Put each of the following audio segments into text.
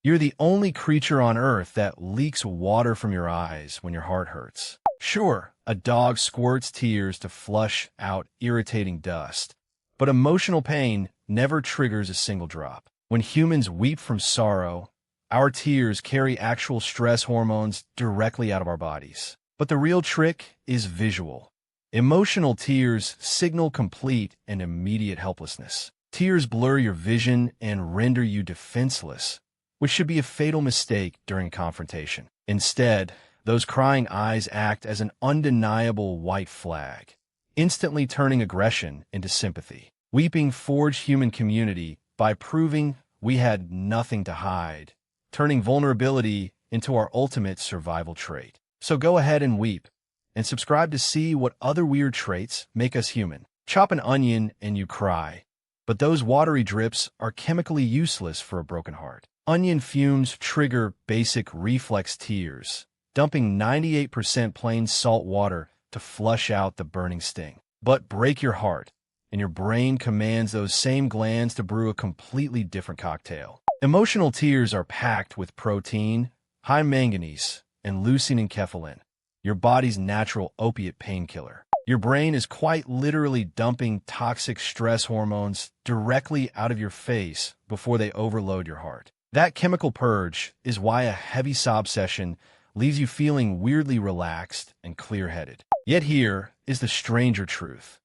You're the only creature on Earth that leaks water from your eyes when your heart hurts. Sure, a dog squirts tears to flush out irritating dust, but emotional pain never triggers a single drop. When humans weep from sorrow, our tears carry actual stress hormones directly out of our bodies. But the real trick is visual. Emotional tears signal complete and immediate helplessness. Tears blur your vision and render you defenseless, which should be a fatal mistake during confrontation. Instead, those crying eyes act as an undeniable white flag, instantly turning aggression into sympathy. Weeping forged human community by proving we had nothing to hide, turning vulnerability into our ultimate survival trait. So go ahead and weep, and subscribe to see what other weird traits make us human. Chop an onion and you cry, but those watery drips are chemically useless for a broken heart. Onion fumes trigger basic reflex tears, dumping 98% plain salt water to flush out the burning sting. But break your heart, and your brain commands those same glands to brew a completely different cocktail. Emotional tears are packed with protein, high manganese, and leucine and enkephalin, your body's natural opiate painkiller. Your brain is quite literally dumping toxic stress hormones directly out of your face before they overload your heart. That chemical purge is why a heavy sob session leaves you feeling weirdly relaxed and clear-headed. Yet here is the stranger truth.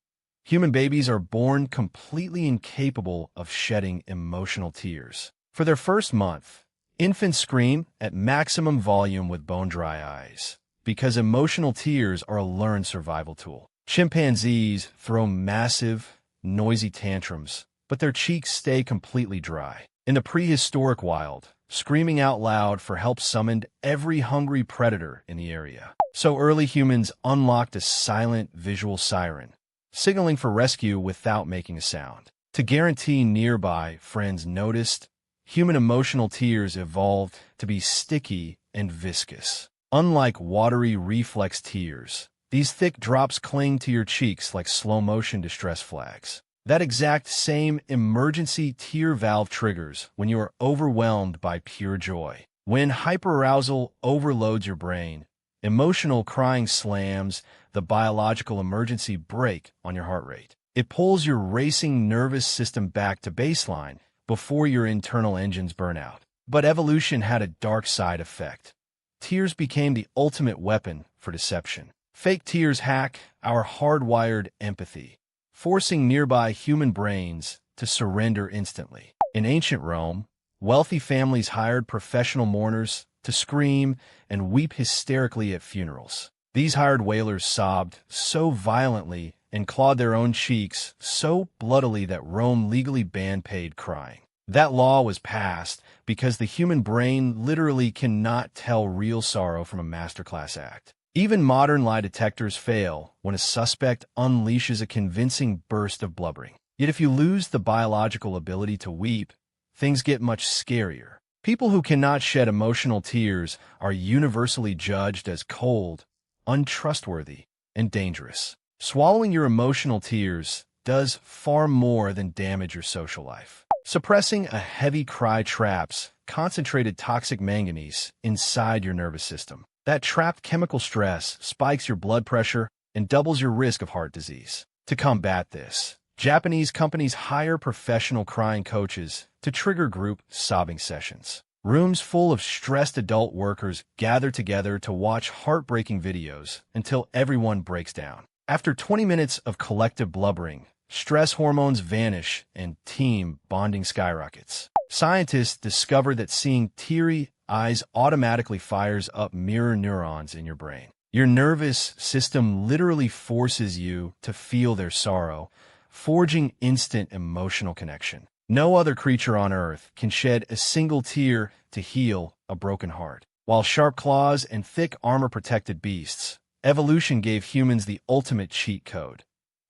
Human babies are born completely incapable of shedding emotional tears. For their first month, infants scream at maximum volume with bone-dry eyes, because emotional tears are a learned survival tool. Chimpanzees throw massive, noisy tantrums, but their cheeks stay completely dry. In the prehistoric wild, screaming out loud for help summoned every hungry predator in the area. So early humans unlocked a silent visual siren, signaling for rescue without making a sound. To guarantee nearby friends noticed, human emotional tears evolved to be sticky and viscous. Unlike watery reflex tears, these thick drops cling to your cheeks like slow-motion distress flags. That exact same emergency tear valve triggers when you are overwhelmed by pure joy. When hyperarousal overloads your brain, emotional crying slams the biological emergency brake on your heart rate. It pulls your racing nervous system back to baseline before your internal engines burn out. But evolution had a dark side effect. Tears became the ultimate weapon for deception. Fake tears hack our hardwired empathy, forcing nearby human brains to surrender instantly. In ancient Rome, wealthy families hired professional mourners to scream and weep hysterically at funerals. These hired wailers sobbed so violently and clawed their own cheeks so bloodily that Rome legally banned paid crying. That law was passed because the human brain literally cannot tell real sorrow from a masterclass act. Even modern lie detectors fail when a suspect unleashes a convincing burst of blubbering. Yet if you lose the biological ability to weep, things get much scarier. People who cannot shed emotional tears are universally judged as cold, untrustworthy, and dangerous. Swallowing your emotional tears does far more than damage your social life. Suppressing a heavy cry traps concentrated toxic manganese inside your nervous system. That trapped chemical stress spikes your blood pressure and doubles your risk of heart disease. To combat this, Japanese companies hire professional crying coaches to trigger group sobbing sessions. Rooms full of stressed adult workers gather together to watch heartbreaking videos until everyone breaks down. After 20 minutes of collective blubbering, stress hormones vanish and team bonding skyrockets. Scientists discover that seeing teary eyes automatically fires up mirror neurons in your brain. Your nervous system literally forces you to feel their sorrow, forging instant emotional connection. No other creature on Earth can shed a single tear to heal a broken heart. While sharp claws and thick armor-protected beasts, evolution gave humans the ultimate cheat code: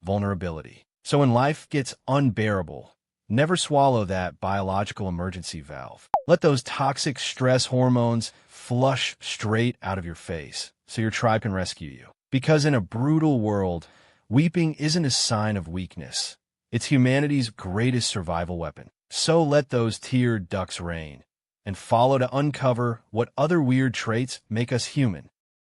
vulnerability. So when life gets unbearable, never swallow that biological emergency valve. Let those toxic stress hormones flush straight out of your face so your tribe can rescue you. Because in a brutal world, weeping isn't a sign of weakness. It's humanity's greatest survival weapon. So let those tear ducts rain, and follow to uncover what other weird traits make us human.